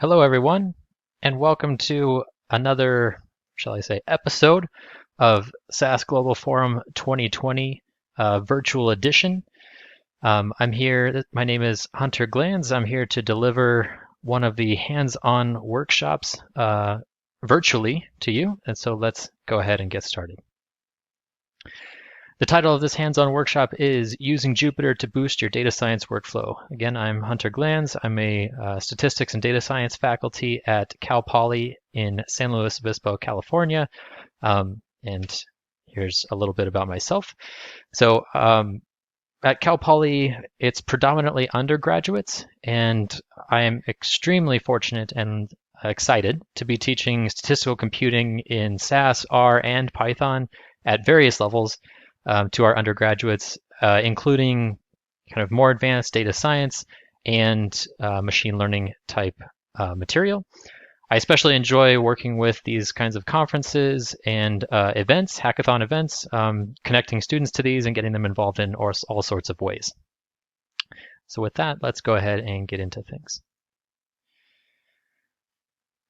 Hello, everyone, and welcome to another, shall I say, episode of SAS Global Forum 2020 virtual edition. I'm here, my name is Hunter Glanz. I'm here to deliver one of the hands-on workshops virtually to you, and so let's go ahead and get started. The title of this hands-on workshop is Using Jupyter to Boost Your Data Science Workflow. Again, I'm Hunter Glanz. I'm a statistics and data science faculty at Cal Poly in San Luis Obispo, California. And here's a little bit about myself. So at Cal Poly, it's predominantly undergraduates, and I am extremely fortunate and excited to be teaching statistical computing in SAS, R, and Python at various levels to our undergraduates, including kind of more advanced data science and machine learning type material. I especially enjoy working with these kinds of conferences and events, hackathon events, connecting students to these and getting them involved in all sorts of ways. So with that, let's go ahead and get into things.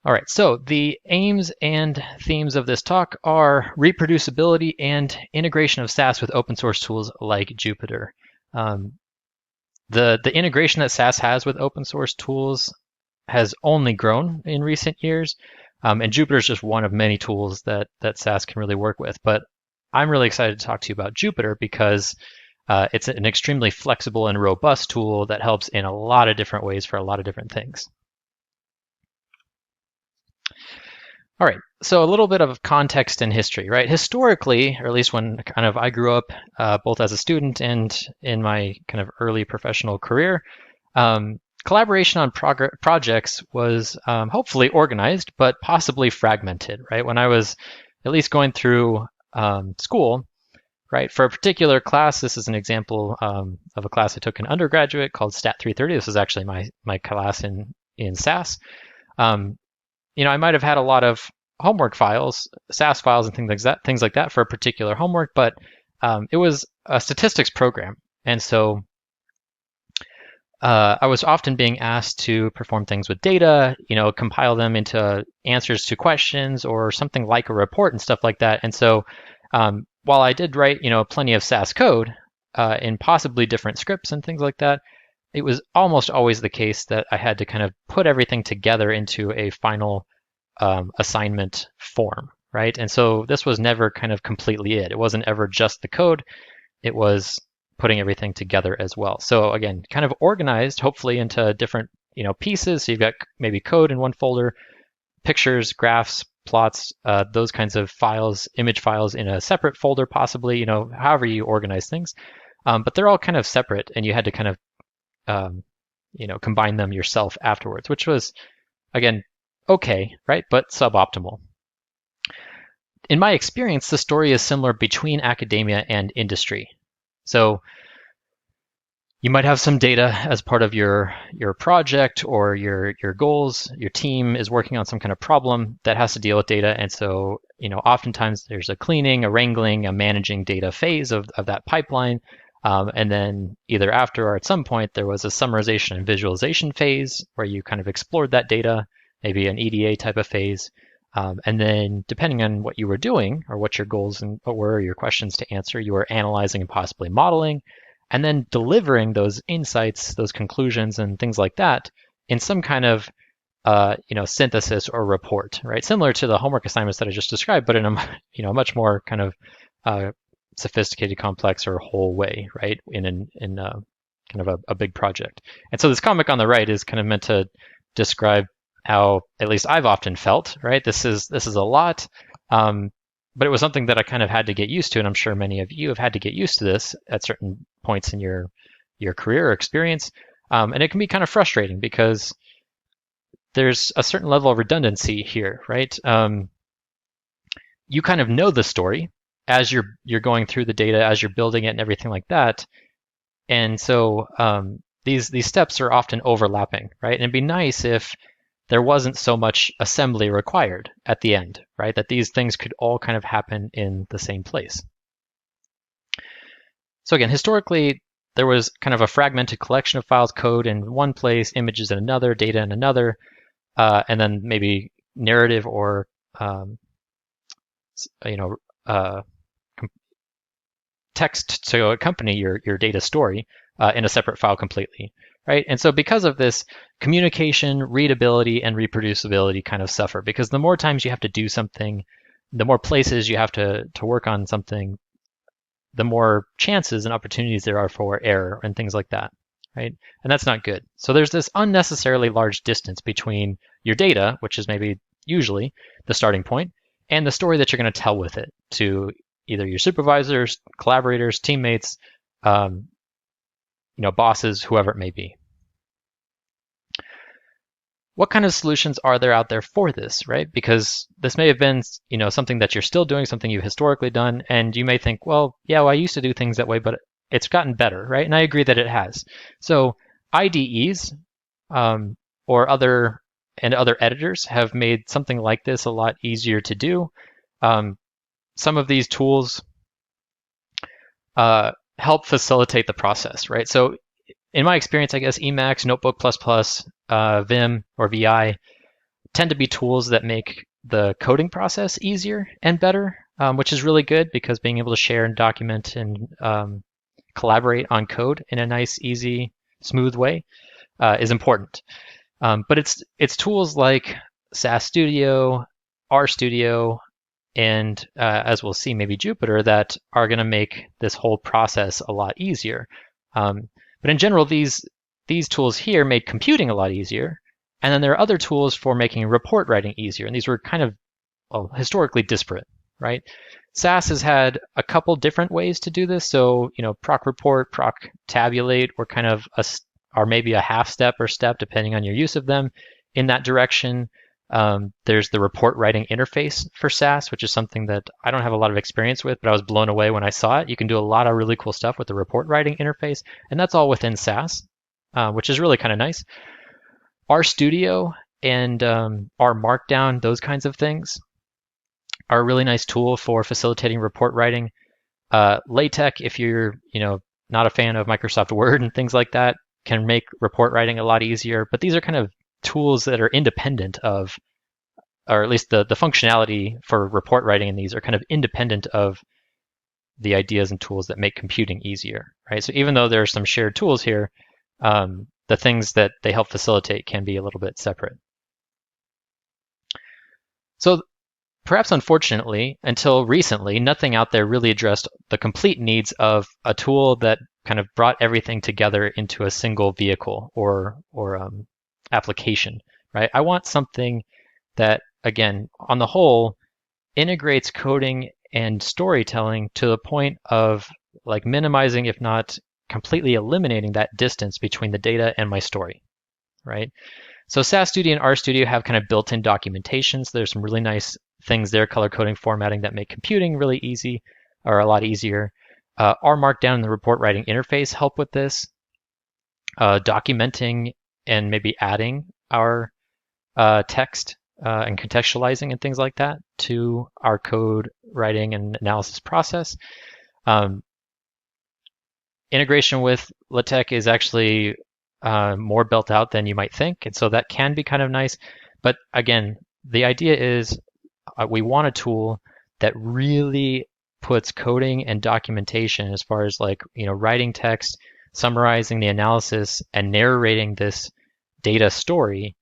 All right, so the aims and themes of this talk are reproducibility and integration of SAS with open source tools like Jupyter. The integration that SAS has with open source tools has only grown in recent years, and Jupyter is just one of many tools that SAS can really work with. But I'm really excited to talk to you about Jupyter because it's an extremely flexible and robust tool that helps in a lot of different ways for a lot of different things. All right, so a little bit of context and history, right? Historically, or at least when kind of I grew up, both as a student and in my kind of early professional career, collaboration on projects was hopefully organized, but possibly fragmented, right? When I was at least going through school, right, for a particular class, this is an example of a class I took in undergraduate called Stat 330. This is actually my class in SAS. I might have had a lot of homework files, SAS files and things like that for a particular homework, but it was a statistics program. And so I was often being asked to perform things with data, compile them into answers to questions or something like a report and stuff like that. And so while I did write, plenty of SAS code in possibly different scripts and things like that, it was almost always the case that I had to kind of put everything together into a final assignment form, right? And so this was never kind of completely it. It wasn't ever just the code. It was putting everything together as well. So again, kind of organized, hopefully into different, pieces. So you've got maybe code in one folder, pictures, graphs, plots, those kinds of files, image files in a separate folder, possibly, however you organize things. But they're all kind of separate, and you had to kind of combine them yourself afterwards, which was, again, okay, right? But suboptimal. In my experience, the story is similar between academia and industry. So you might have some data as part of your project or your goals. Your team is working on some kind of problem that has to deal with data. And so, oftentimes there's a cleaning, a wrangling, a managing data phase of that pipeline. And then either after or at some point, there was a summarization and visualization phase where you kind of explored that data, maybe an EDA type of phase. And then depending on what you were doing or what your goals and what were your questions to answer, you were analyzing and possibly modeling, and then delivering those insights, those conclusions and things like that in some kind of synthesis or report, right? Similar to the homework assignments that I just described, but in a much more kind of sophisticated, complex, or whole way, right? In kind of a big project. And so this comic on the right is kind of meant to describe how at least I've often felt, right? This is a lot, but it was something that I kind of had to get used to, and I'm sure many of you have had to get used to this at certain points in your career or experience. And it can be kind of frustrating because there's a certain level of redundancy here, right? You kind of know the story as you're going through the data, as you're building it and everything like that. And so these steps are often overlapping, right? And it'd be nice if there wasn't so much assembly required at the end, right? That these things could all kind of happen in the same place. So again, historically, there was kind of a fragmented collection of files, code in one place, images in another, data in another. and then maybe narrative or you know text to accompany your data story in a separate file completely, right? And so because of this, communication, readability, and reproducibility kind of suffer because the more times you have to do something, the more places you have to work on something, the more chances and opportunities there are for error and things like that, right? And that's not good. So there's this unnecessarily large distance between your data, which is maybe usually the starting point, and the story that you're going to tell with it to either your supervisors, collaborators, teammates, bosses, whoever it may be. What kind of solutions are there out there for this, right? Because this may have been, something that you're still doing, something you've historically done, and you may think, well, I used to do things that way, but it's gotten better, right? And I agree that it has. So IDEs or other editors have made something like this a lot easier to do. Some of these tools help facilitate the process, right? So in my experience, I guess Emacs, Notebook++, Vim, or VI tend to be tools that make the coding process easier and better, which is really good because being able to share and document and collaborate on code in a nice, easy, smooth way is important. But it's tools like SAS Studio, RStudio, and as we'll see, maybe Jupyter that are going to make this whole process a lot easier. But in general, these tools here made computing a lot easier. And then there are other tools for making report writing easier. And these were kind of historically disparate, right? SAS has had a couple different ways to do this. So, proc report, proc tabulate were kind of are maybe a half step or step, depending on your use of them in that direction. There's the report writing interface for SAS, which is something that I don't have a lot of experience with, but I was blown away when I saw it. You can do a lot of really cool stuff with the report writing interface, and that's all within SAS, which is really kind of nice. RStudio and R Markdown, those kinds of things, are a really nice tool for facilitating report writing. LaTeX, if you're not a fan of Microsoft Word and things like that, can make report writing a lot easier. But these are kind of tools that are independent of, or at least the functionality for report writing in these are kind of independent of the ideas and tools that make computing easier, right? So even though there are some shared tools here, the things that they help facilitate can be a little bit separate. So perhaps unfortunately, until recently, nothing out there really addressed the complete needs of a tool that kind of brought everything together into a single vehicle or application, right? I want something that, again, on the whole, integrates coding and storytelling to the point of like minimizing, if not completely eliminating that distance between the data and my story, right? So SAS Studio and RStudio have kind of built-in documentation. So there's some really nice things there, color coding, formatting that make computing really easy or a lot easier. R Markdown and the report writing interface help with this. Documenting and maybe adding our text and contextualizing and things like that to our code writing and analysis process. Integration with LaTeX is actually more built out than you might think, and so that can be kind of nice. But again, the idea is we want a tool that really puts coding and documentation as far as writing text, summarizing the analysis, and narrating this data story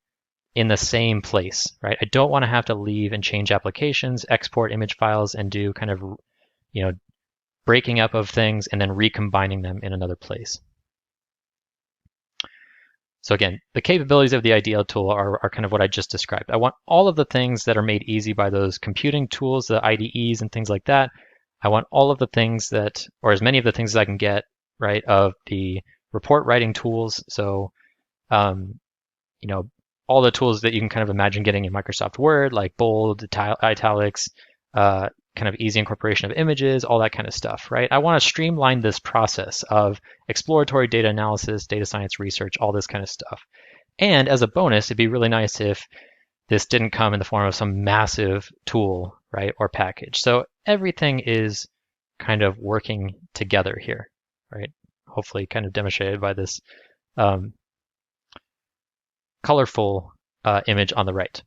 in the same place, right? I don't want to have to leave and change applications, export image files, and do kind of, breaking up of things and then recombining them in another place. So again, the capabilities of the IDEO tool are kind of what I just described. I want all of the things that are made easy by those computing tools, the IDEs and things like that. I want all of the things that, or as many of the things as I can get, right, of the report writing tools. So, all the tools that you can kind of imagine getting in Microsoft Word, like bold, italics, kind of easy incorporation of images, all that kind of stuff, right? I want to streamline this process of exploratory data analysis, data science research, all this kind of stuff. And as a bonus, it'd be really nice if this didn't come in the form of some massive tool, right, or package. So everything is kind of working together here, right? Hopefully kind of demonstrated by this colorful image on the right.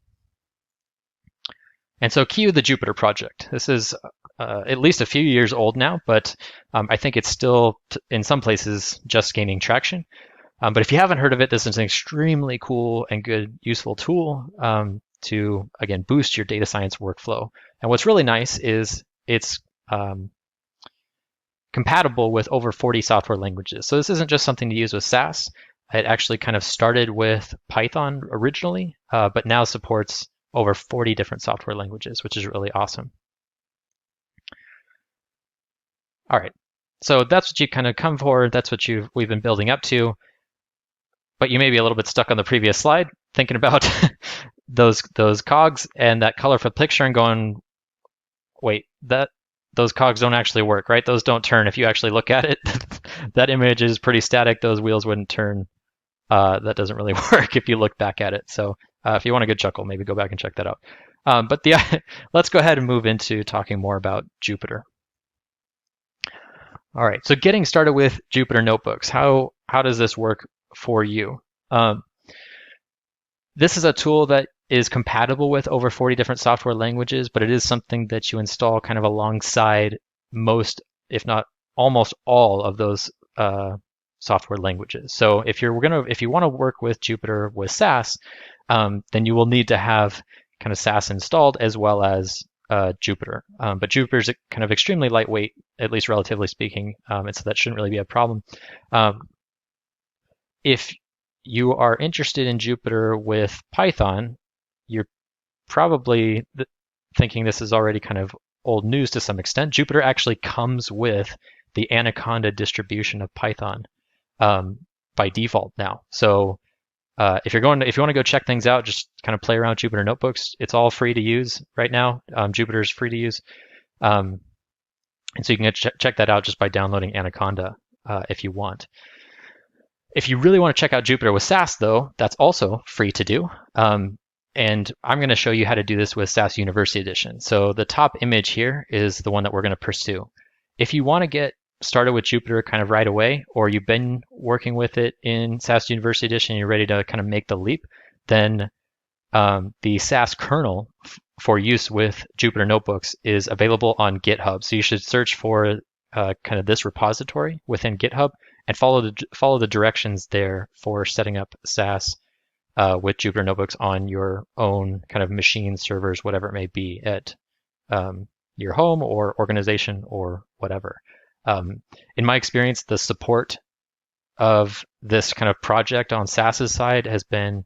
And so cue the Jupyter Project. This is at least a few years old now, but I think it's still, in some places, just gaining traction. But if you haven't heard of it, this is an extremely cool and good, useful tool to, again, boost your data science workflow. And what's really nice is it's compatible with over 40 software languages. So this isn't just something to use with SAS. It actually kind of started with Python originally, but now supports over 40 different software languages, which is really awesome. All right, so that's what you kind of come for. That's what we've been building up to. But you may be a little bit stuck on the previous slide, thinking about those cogs and that colorful picture and going, wait, those cogs don't actually work, right? Those don't turn. If you actually look at it, that image is pretty static. Those wheels wouldn't turn. That doesn't really work if you look back at it. So if you want a good chuckle, maybe go back and check that out. But let's go ahead and move into talking more about Jupyter. All right, so getting started with Jupyter Notebooks. How does this work for you? This is a tool that is compatible with over 40 different software languages, but it is something that you install kind of alongside most, if not almost all of those software languages. So if you want to work with Jupyter with SAS, then you will need to have kind of SAS installed as well as Jupyter. But Jupyter is kind of extremely lightweight, at least relatively speaking, and so that shouldn't really be a problem. If you are interested in Jupyter with Python, you're probably thinking this is already kind of old news to some extent. Jupyter actually comes with the Anaconda distribution of Python by default now. So if you want to go check things out, just kind of play around with Jupyter Notebooks. It's all free to use right now. Jupyter is free to use, and so you can check that out just by downloading Anaconda if you want. If you really want to check out Jupyter with SAS, though, that's also free to do. And I'm going to show you how to do this with SAS University Edition. So the top image here is the one that we're going to pursue. If you want to get started with Jupyter kind of right away, or you've been working with it in SAS University Edition and you're ready to kind of make the leap, then the SAS kernel for use with Jupyter Notebooks is available on GitHub. So you should search for kind of this repository within GitHub and follow the directions there for setting up SAS with Jupyter Notebooks on your own kind of machine, servers, whatever it may be at your home or organization or whatever. In my experience, the support of this kind of project on SAS's side has been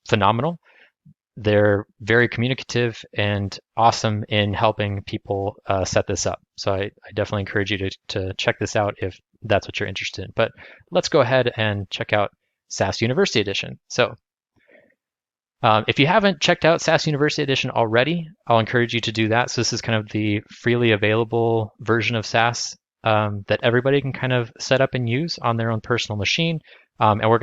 phenomenal. They're very communicative and awesome in helping people set this up. So I definitely encourage you to check this out if that's what you're interested in. But let's go ahead and check out SAS University Edition. So if you haven't checked out SAS University Edition already, I'll encourage you to do that. So this is kind of the freely available version of SAS that everybody can kind of set up and use on their own personal machine. And we're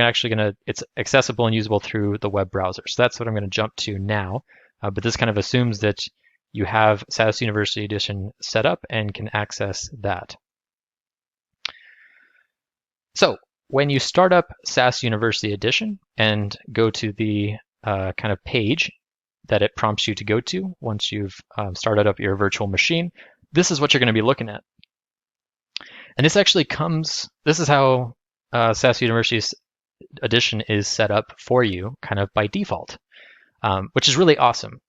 it's accessible and usable through the web browser. So that's what I'm going to jump to now. But this kind of assumes that you have SAS University Edition set up and can access that. So when you start up SAS University Edition and go to the kind of page that it prompts you to go to once you've started up your virtual machine, this is what you're going to be looking at. And this is how SAS University Edition is set up for you kind of by default, which is really awesome.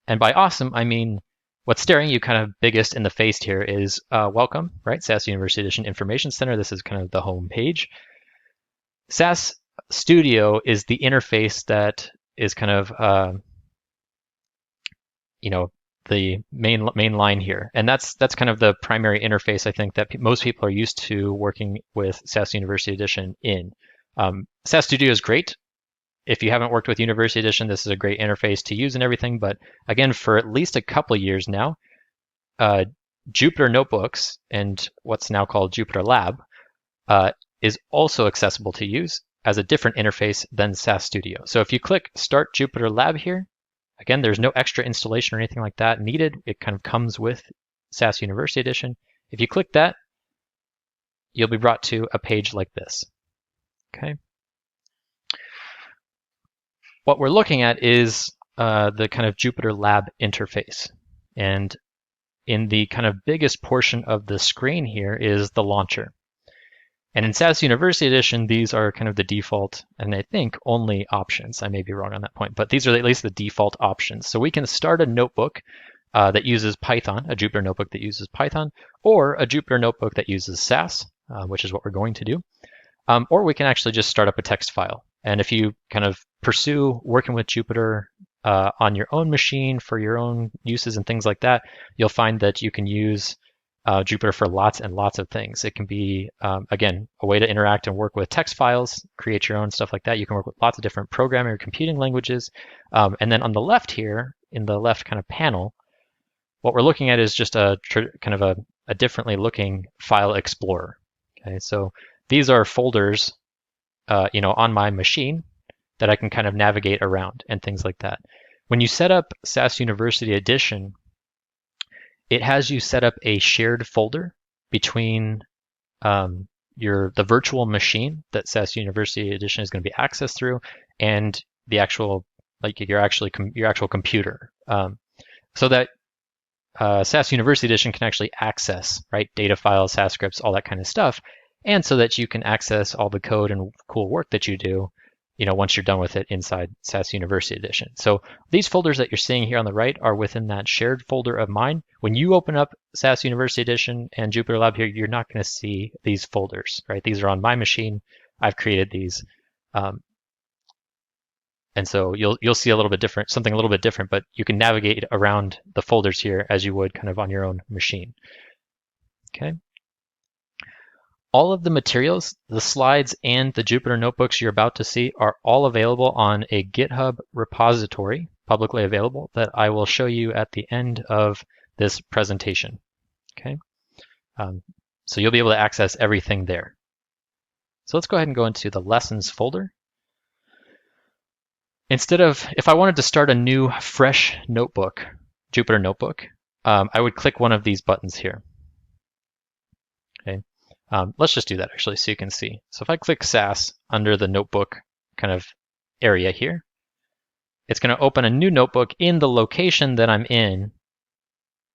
And by awesome, I mean what's staring you kind of biggest in the face here is welcome, right? SAS University Edition Information Center. This is kind of the home page. SAS Studio is the interface that is kind of, the main line here. And that's kind of the primary interface I think that most people are used to working with SAS University Edition in. SAS Studio is great. If you haven't worked with University Edition, this is a great interface to use and everything. But again, for at least a couple of years now, Jupyter Notebooks and what's now called Jupyter Lab is also accessible to use as a different interface than SAS Studio. So if you click Start Jupyter Lab here, again, there's no extra installation or anything like that needed. It kind of comes with SAS University Edition. If you click that, you'll be brought to a page like this. Okay. what we're looking at is the kind of Jupyter Lab interface. And in the kind of biggest portion of the screen here is the launcher. And in SAS University Edition, these are kind of the default, and I think only options. I may be wrong on that point, but these are at least the default options. So we can start a notebook that uses Python, a Jupyter Notebook that uses Python, or a Jupyter Notebook that uses SAS, which is what we're going to do. Or we can actually just start up a text file. And if you kind of pursue working with Jupyter on your own machine for your own uses and things like that, you'll find that you can use Jupyter for lots and lots of things. It can be, again, a way to interact and work with text files, create your own stuff like that. You can work with lots of different programming or computing languages. And then on the left here, in the left kind of panel, what we're looking at is just a kind of a differently looking file explorer. Okay, so these are folders, on my machine that I can kind of navigate around and things like that. When you set up SAS University Edition, it has you set up a shared folder between the virtual machine that SAS University Edition is going to be accessed through and the actual, like your actual computer, so that SAS University Edition can actually access, right, data files, SAS scripts, all that kind of stuff, and so that you can access all the code and cool work that you do, once you're done with it inside SAS University Edition. So these folders that you're seeing here on the right are within that shared folder of mine. When you open up SAS University Edition and Jupyter Lab here, you're not going to see these folders, right? These are on my machine. I've created these. And so you'll see something a little bit different, but you can navigate around the folders here as you would kind of on your own machine. Okay. All of the materials, the slides, and the Jupyter Notebooks you're about to see are all available on a GitHub repository, publicly available, that I will show you at the end of this presentation. Okay. So you'll be able to access everything there. So let's go ahead and go into the lessons folder. If I wanted to start a new fresh notebook, Jupyter Notebook, I would click one of these buttons here. Okay. Let's just do that actually so you can see. So if I click SAS under the notebook kind of area here, it's going to open a new notebook in the location that I'm in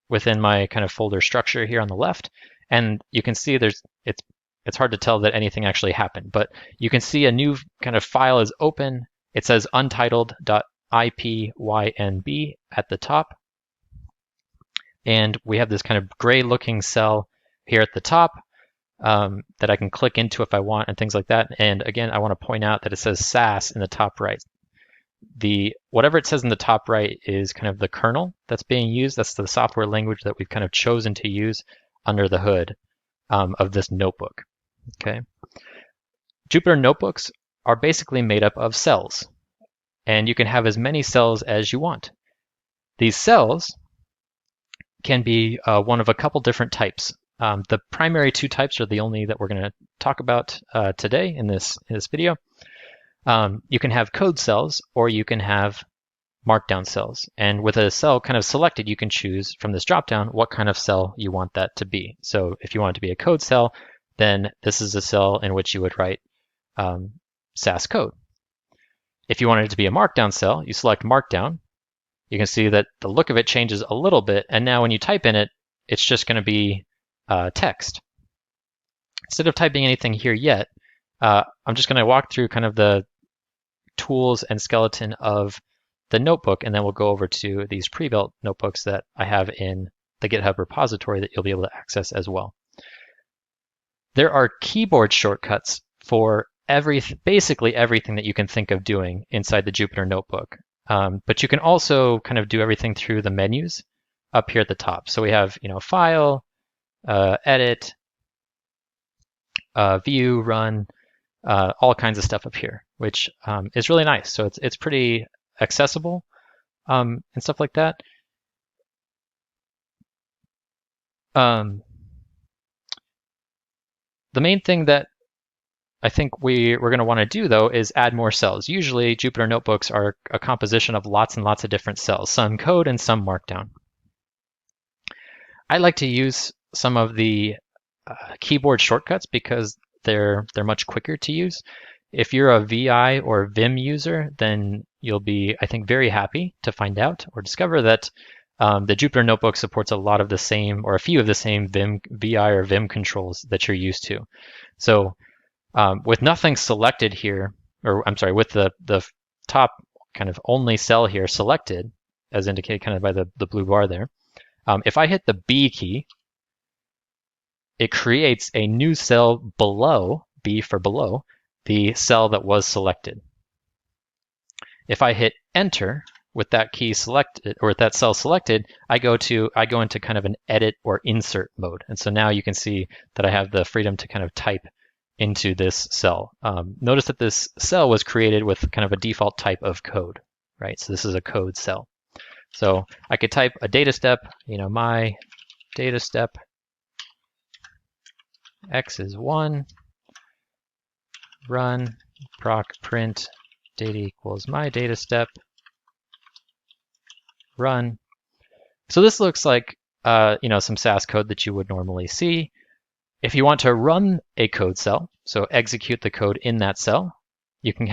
within my kind of folder structure here on the left. And you can see it's hard to tell that anything actually happened, but you can see a new kind of file is open. It says untitled.ipynb at the top. And we have this kind of gray looking cell here at the top that I can click into if I want and things like that. And again, I want to point out that it says SAS in the top right. Whatever it says in the top right is kind of the kernel that's being used. That's the software language that we've kind of chosen to use under the hood of this notebook. Okay. Jupyter Notebooks are basically made up of cells, and you can have as many cells as you want. These cells can be one of a couple different types. The primary two types are the only that we're going to talk about today in this video. You can have code cells, or you can have markdown cells. And with a cell kind of selected, you can choose from this dropdown what kind of cell you want that to be. So if you want it to be a code cell, then this is a cell in which you would write SAS code. If you wanted it to be a markdown cell, you select markdown. You can see that the look of it changes a little bit, and now when you type in it, it's just going to be text. Instead of typing anything here yet, I'm just going to walk through kind of the tools and skeleton of the notebook, and then we'll go over to these pre-built notebooks that I have in the GitHub repository that you'll be able to access as well. There are keyboard shortcuts for basically everything that you can think of doing inside the Jupyter Notebook. But you can also kind of do everything through the menus up here at the top. So we have, File, Edit, View, Run, all kinds of stuff up here, which is really nice. So it's pretty accessible and stuff like that. The main thing that I think we're going to want to do, though, is add more cells. Usually, Jupyter Notebooks are a composition of lots and lots of different cells, some code and some markdown. I like to use some of the keyboard shortcuts because they're much quicker to use. If you're a VI or Vim user, then you'll be, I think, very happy to find out or discover that the Jupyter Notebook supports a lot of the same, or a few of the same VI or Vim controls that you're used to. So with nothing selected here, or I'm sorry, with the top kind of only cell here selected, as indicated kind of by the blue bar there, if I hit the B key, it creates a new cell below, B for below, the cell that was selected. If I hit enter with that key selected, or with that cell selected, I go into kind of an edit or insert mode. And so now you can see that I have the freedom to kind of type into this cell. Notice that this cell was created with kind of a default type of code, right? So this is a code cell. So I could type a data step, my data step x is 1, run proc print data equals my data step, run. So this looks like some SAS code that you would normally see. If you want to run a code cell, so execute the code in that cell, you can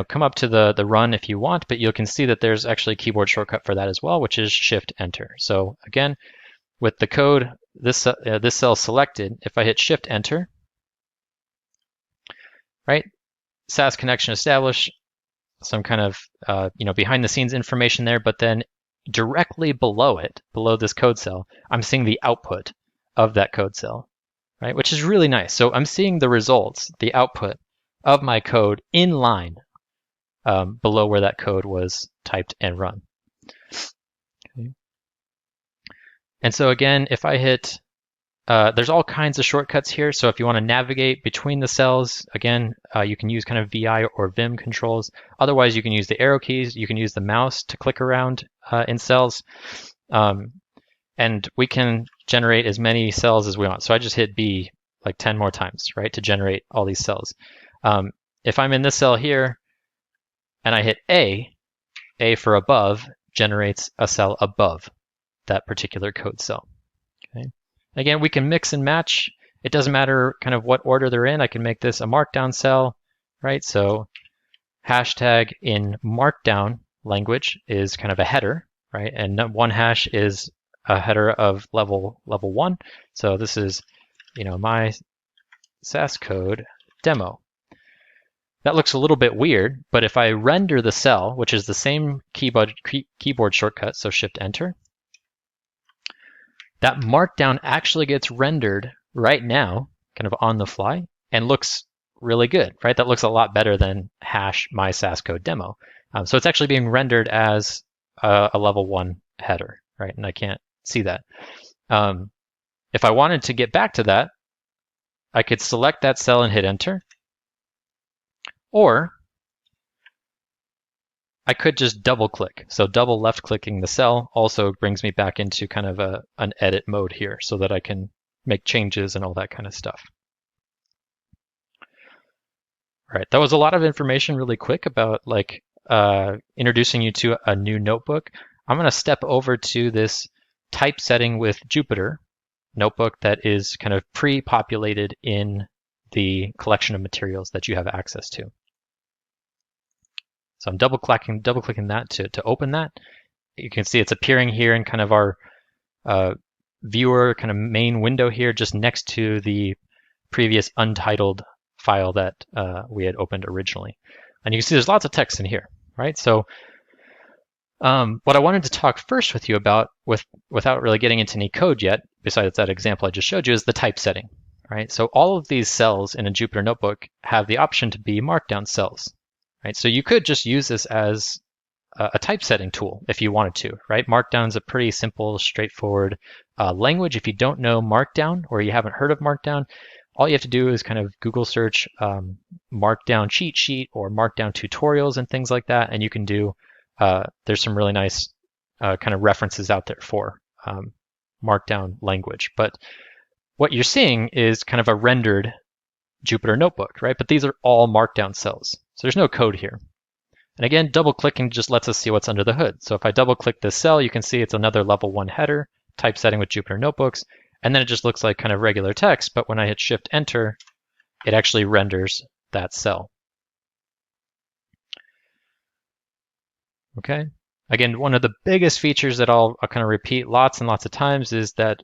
come up to the run if you want, but you can see that there's actually a keyboard shortcut for that as well, which is Shift Enter. So again, with the code, this cell selected, if I hit Shift Enter, right, SAS connection established, some kind of behind the scenes information there, but then directly below it, below this code cell, I'm seeing the output of that code cell, right, which is really nice. So I'm seeing the results, the output of my code in line below where that code was typed and run. Okay. And so again, if I hit, there's all kinds of shortcuts here. So if you want to navigate between the cells, again, you can use kind of VI or Vim controls. Otherwise, you can use the arrow keys. You can use the mouse to click around in cells. And we can generate as many cells as we want. So I just hit B like 10 more times, right, to generate all these cells. If I'm in this cell here and I hit A for above generates a cell above that particular code cell. Okay. Again, we can mix and match. It doesn't matter kind of what order they're in. I can make this a Markdown cell, right? So hashtag in Markdown language is kind of a header, right? And one hash is a header of level 1. So this is, my SAS code demo. That looks a little bit weird, but if I render the cell, which is the same keyboard shortcut, so Shift Enter, that Markdown actually gets rendered right now, kind of on the fly, and looks really good, right? That looks a lot better than hash my SAS code demo. So it's actually being rendered as a level 1 header, right? And I can't see that. If I wanted to get back to that, I could select that cell and hit enter. Or I could just double click. So double left clicking the cell also brings me back into kind of an edit mode here so that I can make changes and all that kind of stuff. All right, that was a lot of information really quick about introducing you to a new notebook. I'm going to step over to this typesetting with Jupyter notebook that is kind of pre-populated in the collection of materials that you have access to. So I'm double clicking that to open that. You can see it's appearing here in kind of our viewer kind of main window here, just next to the previous untitled file that we had opened originally. And you can see there's lots of text in here, right? So what I wanted to talk first with you about, without really getting into any code yet, besides that example I just showed you, is the typesetting, right? So all of these cells in a Jupyter Notebook have the option to be Markdown cells, right? So you could just use this as a typesetting tool if you wanted to, right? Markdown is a pretty simple, straightforward language. If you don't know Markdown or you haven't heard of Markdown, all you have to do is kind of Google search Markdown cheat sheet or Markdown tutorials and things like that, and you can do, there's some really nice kind of references out there for Markdown language. But what you're seeing is kind of a rendered Jupyter Notebook, right? But these are all Markdown cells. So there's no code here. And again, double clicking just lets us see what's under the hood. So if I double click this cell, you can see it's another level 1 header, typesetting with Jupyter Notebooks. And then it just looks like kind of regular text. But when I hit Shift Enter, it actually renders that cell. Okay. Again, one of the biggest features that I'll kind of repeat lots and lots of times is that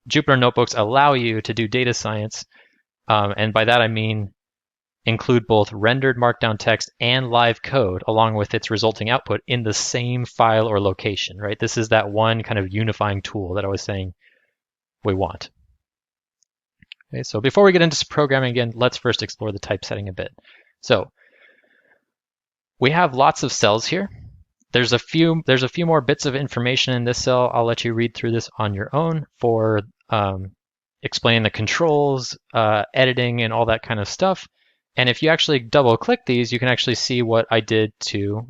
Jupyter Notebooks allow you to do data science. And by that I mean include both rendered Markdown text and live code along with its resulting output in the same file or location, right? This is that one kind of unifying tool that I was saying we want. Okay, so before we get into programming again, let's first explore the typesetting a bit. So we have lots of cells here. There's a few more bits of information in this cell. I'll let you read through this on your own for explaining the controls, editing, and all that kind of stuff. And if you actually double click these, you can actually see what I did to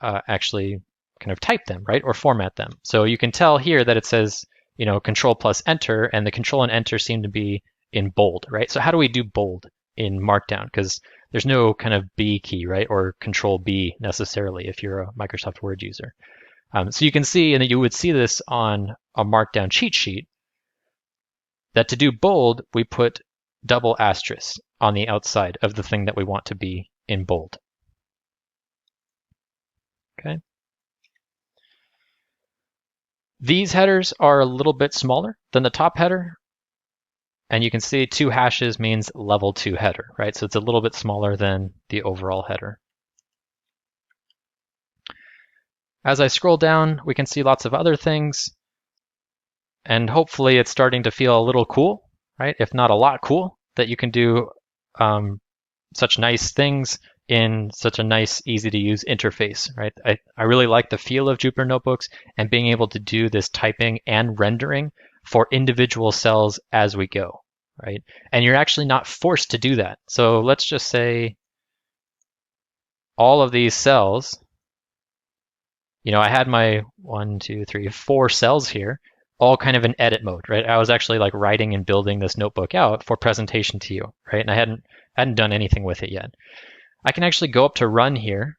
actually kind of type them, right, or format them. So you can tell here that it says, you know, Control plus Enter, and the Control and Enter seem to be in bold, right? So how do we do bold in Markdown? Because there's no kind of B key, right, or Control B necessarily if you're a Microsoft Word user. So you can see, and you would see this on a Markdown cheat sheet, that to do bold, we put double asterisks on the outside of the thing that we want to be in bold. Okay. These headers are a little bit smaller than the top header. And you can see 2 hashes means level 2 header, right? So it's a little bit smaller than the overall header. As I scroll down, we can see lots of other things. And hopefully it's starting to feel a little cool, right? If not a lot cool, that you can do such nice things in such a nice, easy to use interface, right? I really like the feel of Jupyter Notebooks and being able to do this typing and rendering for individual cells as we go, right? And you're actually not forced to do that. So let's just say all of these cells, you know, I had my 1, 2, 3, 4 cells here, all kind of in edit mode, right? I was actually like writing and building this notebook out for presentation to you, right? And I hadn't done anything with it yet. I can actually go up to run here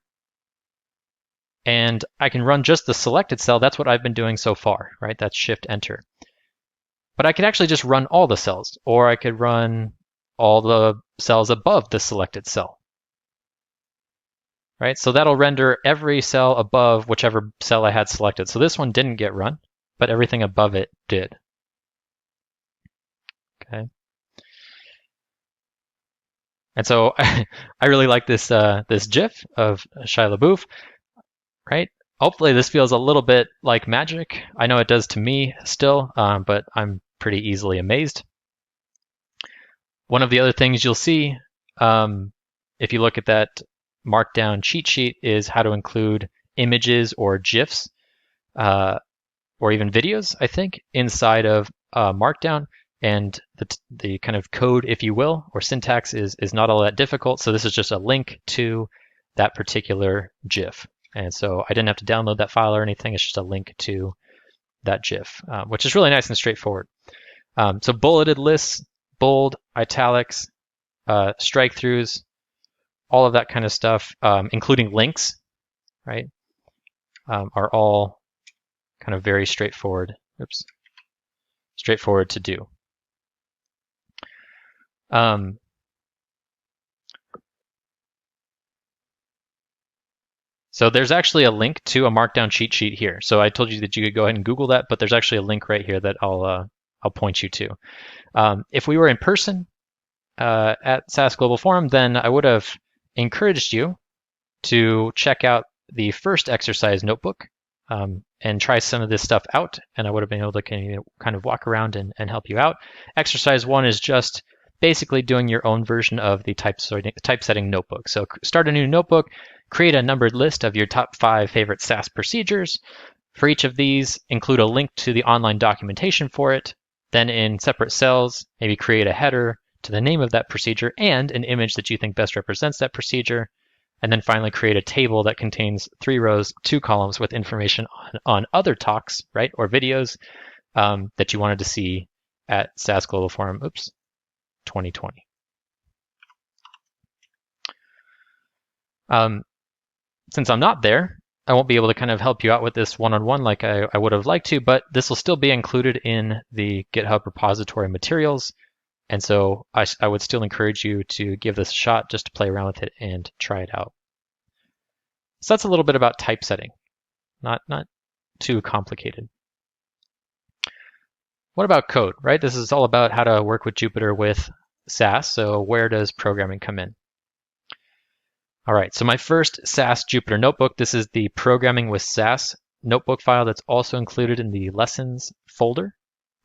and I can run just the selected cell. That's what I've been doing so far, right? That's Shift Enter. But I could actually just run all the cells, or I could run all the cells above the selected cell, right? So that'll render every cell above whichever cell I had selected. So this one didn't get run, but everything above it did. Okay. And so I really like this this GIF of Shia LaBeouf, right? Hopefully this feels a little bit like magic. I know it does to me still, but I'm pretty easily amazed. One of the other things you'll see if you look at that Markdown cheat sheet is how to include images or GIFs or even videos, I think, inside of Markdown. And the kind of code, if you will, or syntax is not all that difficult. So this is just a link to that particular GIF. And so I didn't have to download that file or anything. It's just a link to that GIF, which is really nice and straightforward. So bulleted lists, bold, italics, strike-throughs, all of that kind of stuff, including links, right, are all kind of very straightforward. Straightforward to do. So there's actually a link to a Markdown cheat sheet here. So I told you that you could go ahead and Google that, but there's actually a link right here that I'll point you to. If we were in person at SAS Global Forum, then I would have encouraged you to check out the first exercise notebook and try some of this stuff out, and I would have been able to kind of walk around and help you out. Exercise 1 is just basically doing your own version of the typesetting notebook. So start a new notebook, create a numbered list of your top 5 favorite SAS procedures. For each of these, include a link to the online documentation for it. Then in separate cells, maybe create a header to the name of that procedure and an image that you think best represents that procedure. And then finally create a table that contains 3 rows, 2 columns with information on other talks, right, or videos that you wanted to see at SAS Global Forum, 2020. Since I'm not there, I won't be able to kind of help you out with this one-on-one like I would have liked to, but this will still be included in the GitHub repository materials. And so I would still encourage you to give this a shot just to play around with it and try it out. So that's a little bit about typesetting, not too complicated. What about code, right? This is all about how to work with Jupyter with SAS. So where does programming come in? All right, so my first SAS Jupyter Notebook, this is the Programming with SAS notebook file that's also included in the lessons folder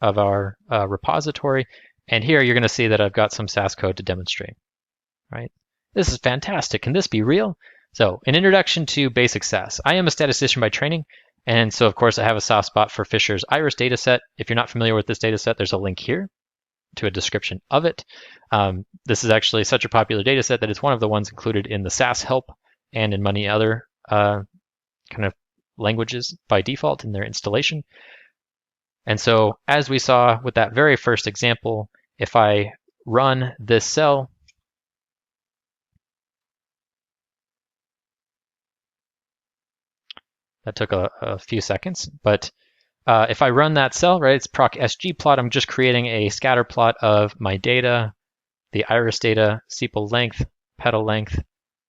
of our repository. And here you're going to see that I've got some SAS code to demonstrate, right? This is fantastic. Can this be real? So an introduction to basic SAS. I am a statistician by training, and so of course I have a soft spot for Fisher's iris dataset. If you're not familiar with this dataset, there's a link here to a description of it. This is actually such a popular dataset that it's one of the ones included in the SAS help and in many other kind of languages by default in their installation. And so as we saw with that very first example, if I run this cell, that took a few seconds, but if I run that cell, right, it's proc sgplot, I'm just creating a scatter plot of my data, the iris data, sepal length, petal length,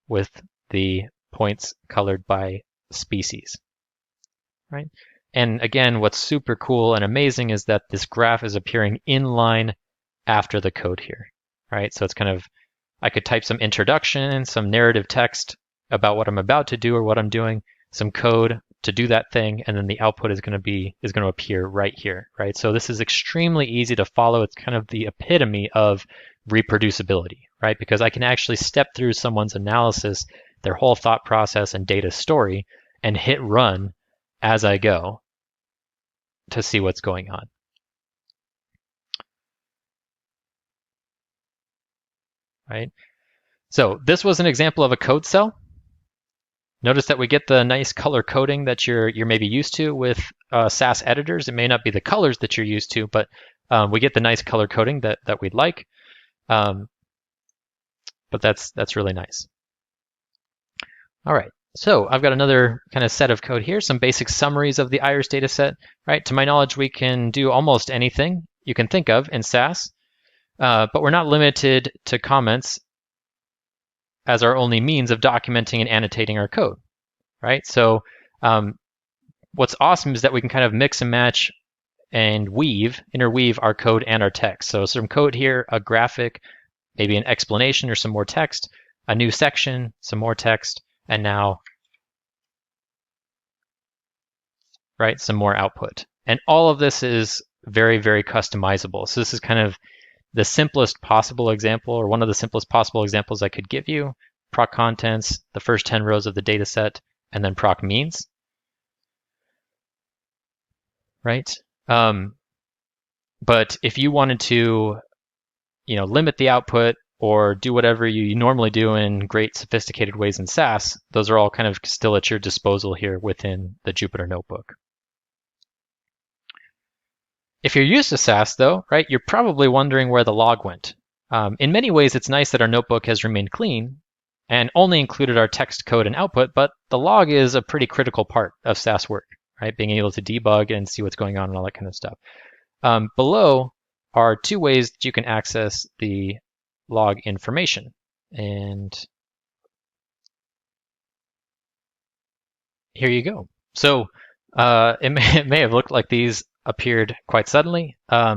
with the points colored by species, right? And again, what's super cool and amazing is that this graph is appearing in line after the code here, right? So it's kind of, I could type some introduction, some narrative text about what I'm about to do or what I'm doing, some code to do that thing, and then the output is going to appear right here, right? So this is extremely easy to follow. It's kind of the epitome of reproducibility, right? Because I can actually step through someone's analysis, their whole thought process and data story, and hit run as I go to see what's going on. Right? So this was an example of a code cell. Notice that we get the nice color coding that you're maybe used to with SAS editors. It may not be the colors that you're used to, but we get the nice color coding that we'd like. But that's really nice. All right, so I've got another kind of set of code here, some basic summaries of the iris data set. Right? To my knowledge, we can do almost anything you can think of in SAS, but we're not limited to comments as our only means of documenting and annotating our code, right? So what's awesome is that we can kind of mix and match and interweave our code and our text. So some code here, a graphic, maybe an explanation or some more text, a new section, some more text, and now, right, some more output. And all of this is very, very customizable. So this is kind of the simplest possible example, or one of the simplest possible examples I could give you. Proc contents, the first 10 rows of the data set, and then proc means. Right? But if you wanted to, limit the output or do whatever you normally do in great sophisticated ways in SAS, those are all kind of still at your disposal here within the Jupyter Notebook. If you're used to SAS, though, right, you're probably wondering where the log went. In many ways, it's nice that our notebook has remained clean and only included our text code and output, but the log is a pretty critical part of SAS work, right? Being able to debug and see what's going on and all that kind of stuff. Below are two ways that you can access the log information. And here you go. So it may have looked like these appeared quite suddenly. I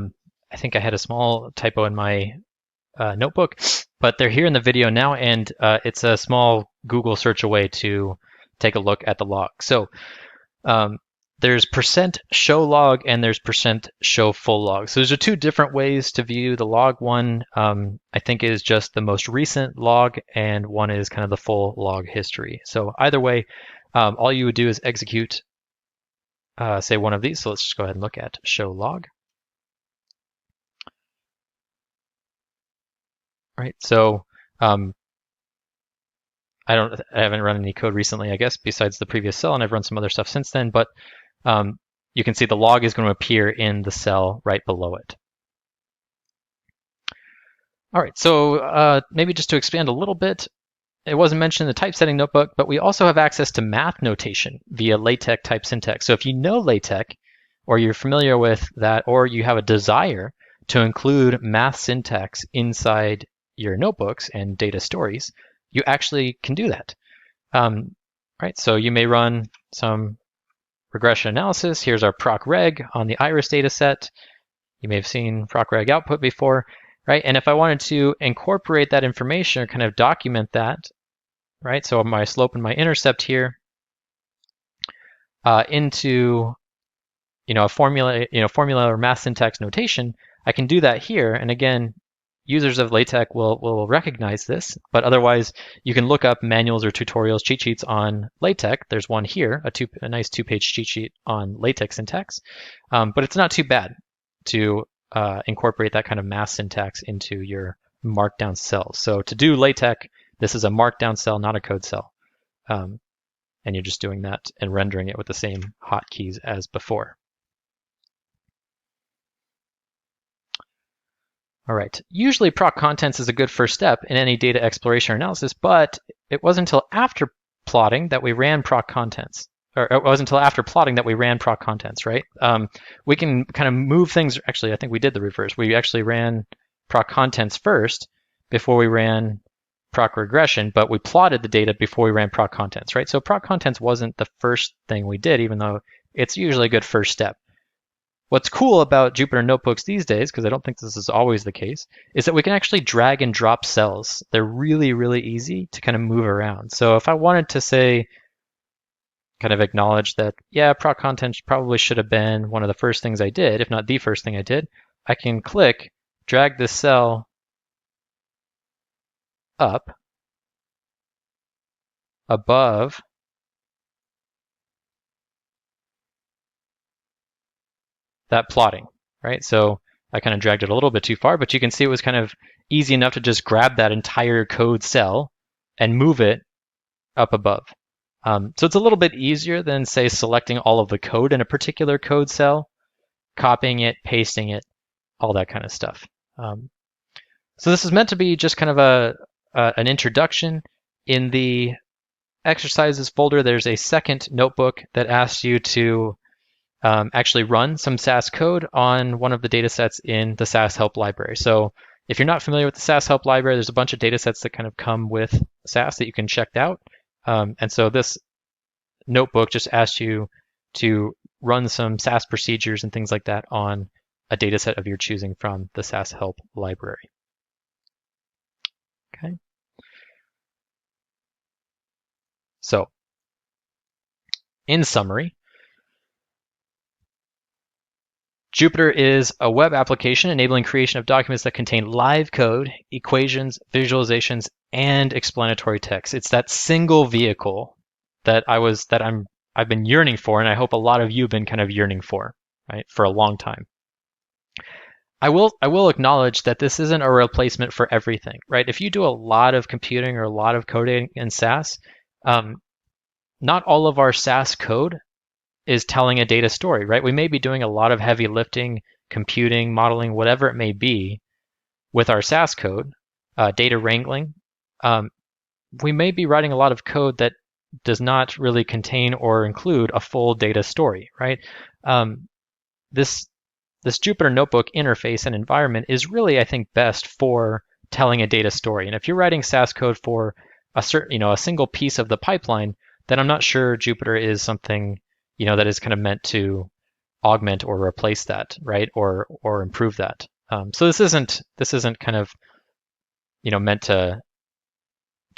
think I had a small typo in my notebook, but they're here in the video now, and it's a small Google search away to take a look at the log. So there's %show log and there's %show full log. So those are two different ways to view the log. One, I think, is just the most recent log, and one is kind of the full log history. So either way, all you would do is execute say one of these. So let's just go ahead and look at show log. Right. So I haven't run any code recently, I guess, besides the previous cell, and I've run some other stuff since then. But you can see the log is going to appear in the cell right below it. All right. So maybe just to expand a little bit, it wasn't mentioned in the typesetting notebook, but we also have access to math notation via LaTeX type syntax. So if you know LaTeX, or you're familiar with that, or you have a desire to include math syntax inside your notebooks and data stories, you actually can do that. right? So you may run some regression analysis. Here's our proc-reg on the iris data set. You may have seen proc-reg output before, right? And if I wanted to incorporate that information or kind of document that, right? So my slope and my intercept here into a formula, formula or math syntax notation, I can do that here. And again, users of LaTeX will recognize this, but otherwise you can look up manuals or tutorials, cheat sheets on LaTeX. There's one here, a nice 2-page cheat sheet on LaTeX syntax, but it's not too bad to incorporate that kind of math syntax into your Markdown cells. So to do LaTeX, this is a Markdown cell, not a code cell. And you're just doing that and rendering it with the same hotkeys as before. All right, usually proc contents is a good first step in any data exploration or analysis, but it wasn't until after plotting that we ran proc contents. Or it wasn't until after plotting that we ran proc contents, right? We can kind of move things. Actually, I think we did the reverse. We actually ran proc contents first before we ran proc regression, but we plotted the data before we ran proc contents, right? So proc contents wasn't the first thing we did, even though it's usually a good first step. What's cool about Jupyter Notebooks these days, because I don't think this is always the case, is that we can actually drag and drop cells. They're really, really easy to kind of move around. So if I wanted to say, kind of acknowledge that, yeah, proc content probably should have been one of the first things I did, if not the first thing I did, I can click, drag this cell up above that plotting, right? So I kind of dragged it a little bit too far, but you can see it was kind of easy enough to just grab that entire code cell and move it up above. So it's a little bit easier than, say, selecting all of the code in a particular code cell, copying it, pasting it, all that kind of stuff. So this is meant to be just kind of an introduction. In the exercises folder, there's a second notebook that asks you to actually run some SAS code on one of the data sets in the SAS help library. So if you're not familiar with the SAS help library, there's a bunch of data sets that kind of come with SAS that you can check out. And so this notebook just asks you to run some SAS procedures and things like that on a data set of your choosing from the SAS help library. Okay. So in summary, Jupyter is a web application enabling creation of documents that contain live code, equations, visualizations, and explanatory text. It's that single vehicle that I've been yearning for, and I hope a lot of you have been kind of yearning for, right, for a long time. I will acknowledge that this isn't a replacement for everything, right? If you do a lot of computing or a lot of coding in SAS, not all of our SAS code is telling a data story, right? We may be doing a lot of heavy lifting, computing, modeling, whatever it may be with our SAS code, data wrangling. We may be writing a lot of code that does not really contain or include a full data story, right? This Jupyter Notebook interface and environment is really, I think, best for telling a data story. And if you're writing SAS code for a single piece of the pipeline, then I'm not sure Jupyter is something that is kind of meant to augment or replace that, right? Or improve that. So this isn't kind of meant to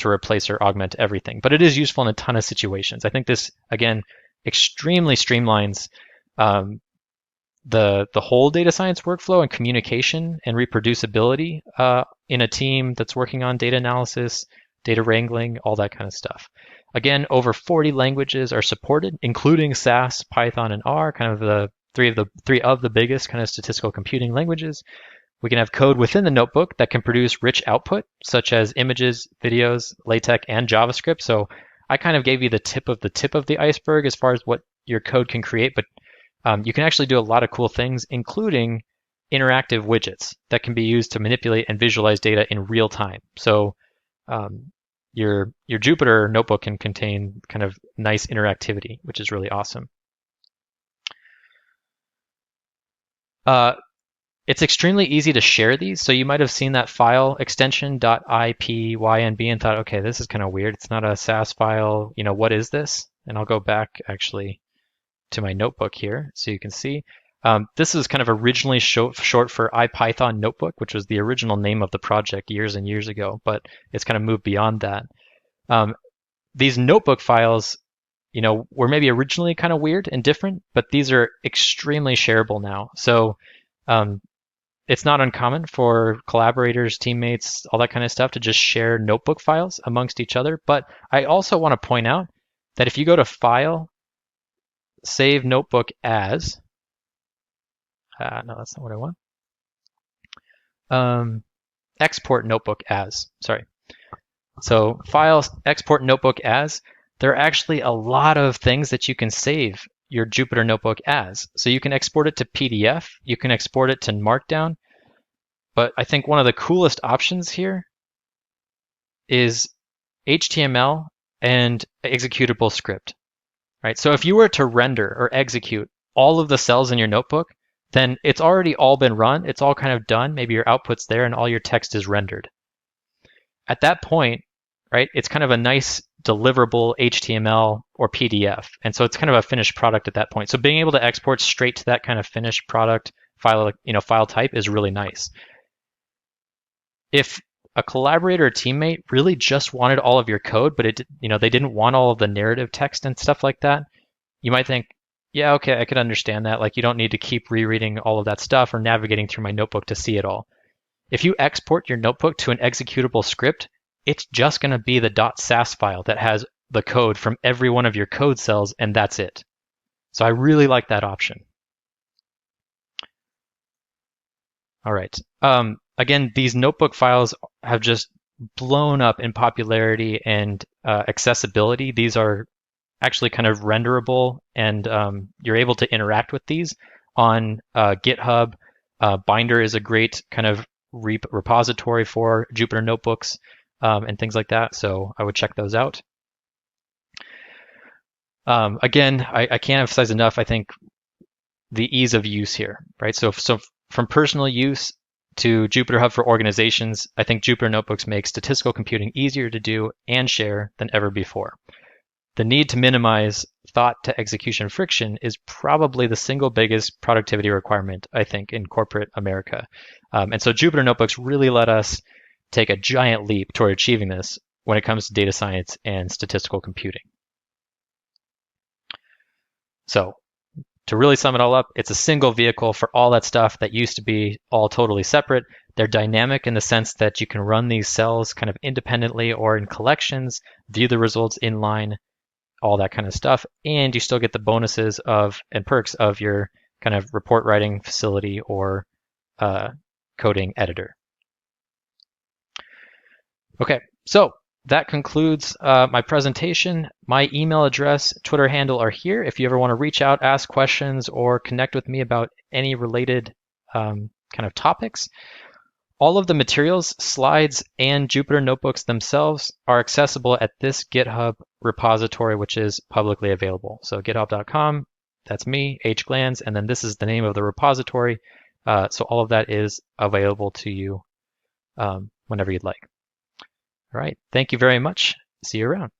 replace or augment everything, but it is useful in a ton of situations. I think this again extremely streamlines the whole data science workflow and communication and reproducibility in a team that's working on data analysis, data wrangling, all that kind of stuff. Again, over 40 languages are supported, including SAS, Python, and R, kind of the three of the biggest kind of statistical computing languages. We can have code within the notebook that can produce rich output, such as images, videos, LaTeX, and JavaScript. So I kind of gave you the tip of the iceberg as far as what your code can create, but you can actually do a lot of cool things, including interactive widgets that can be used to manipulate and visualize data in real time. So your Jupyter notebook can contain kind of nice interactivity, which is really awesome. It's extremely easy to share these. So you might have seen that file extension .ipynb and thought, okay, this is kind of weird. It's not a SAS file. What is this? And I'll go back actually to my notebook here so you can see. This is kind of originally short for IPython Notebook, which was the original name of the project years and years ago, but it's kind of moved beyond that. These notebook files, were maybe originally kind of weird and different, but these are extremely shareable now. So it's not uncommon for collaborators, teammates, all that kind of stuff to just share notebook files amongst each other. But I also want to point out that if you go to File, Save Notebook As, no, that's not what I want. Export Notebook As, sorry. So File, Export Notebook As, there are actually a lot of things that you can save your Jupyter Notebook as. So you can export it to PDF, you can export it to Markdown, but I think one of the coolest options here is HTML and executable script, right? So if you were to render or execute all of the cells in your notebook, then it's already all been run, it's all kind of done, maybe your output's there and all your text is rendered. At that point, right, it's kind of a nice deliverable HTML or PDF. And so it's kind of a finished product at that point. So being able to export straight to that kind of finished product file, file type is really nice. If a collaborator or teammate really just wanted all of your code, but they didn't want all of the narrative text and stuff like that, you might think, yeah, okay, I could understand that. Like, you don't need to keep rereading all of that stuff or navigating through my notebook to see it all. If you export your notebook to an executable script, it's just going to be the .sas file that has the code from every one of your code cells, and that's it. So I really like that option. All right. Again, these notebook files have just blown up in popularity and accessibility. These are actually kind of renderable, and you're able to interact with these on GitHub. Binder is a great kind of repository for Jupyter Notebooks. And things like that. So I would check those out. Again, I can't emphasize enough, I think, the ease of use here, right? So from personal use to Jupyter Hub for organizations, I think Jupyter Notebooks make statistical computing easier to do and share than ever before. The need to minimize thought to execution friction is probably the single biggest productivity requirement, I think, in corporate America. And so Jupyter Notebooks really let us take a giant leap toward achieving this when it comes to data science and statistical computing. So to really sum it all up, it's a single vehicle for all that stuff that used to be all totally separate. They're dynamic in the sense that you can run these cells kind of independently or in collections, view the results inline, all that kind of stuff, and you still get the bonuses of and perks of your kind of report writing facility or coding editor. Okay, so that concludes my presentation. My email address, Twitter handle are here if you ever want to reach out, ask questions, or connect with me about any related kind of topics. All of the materials, slides, and Jupyter Notebooks themselves are accessible at this GitHub repository, which is publicly available. So github.com, that's me, hglans, and then this is the name of the repository. So all of that is available to you whenever you'd like. All right, thank you very much. See you around.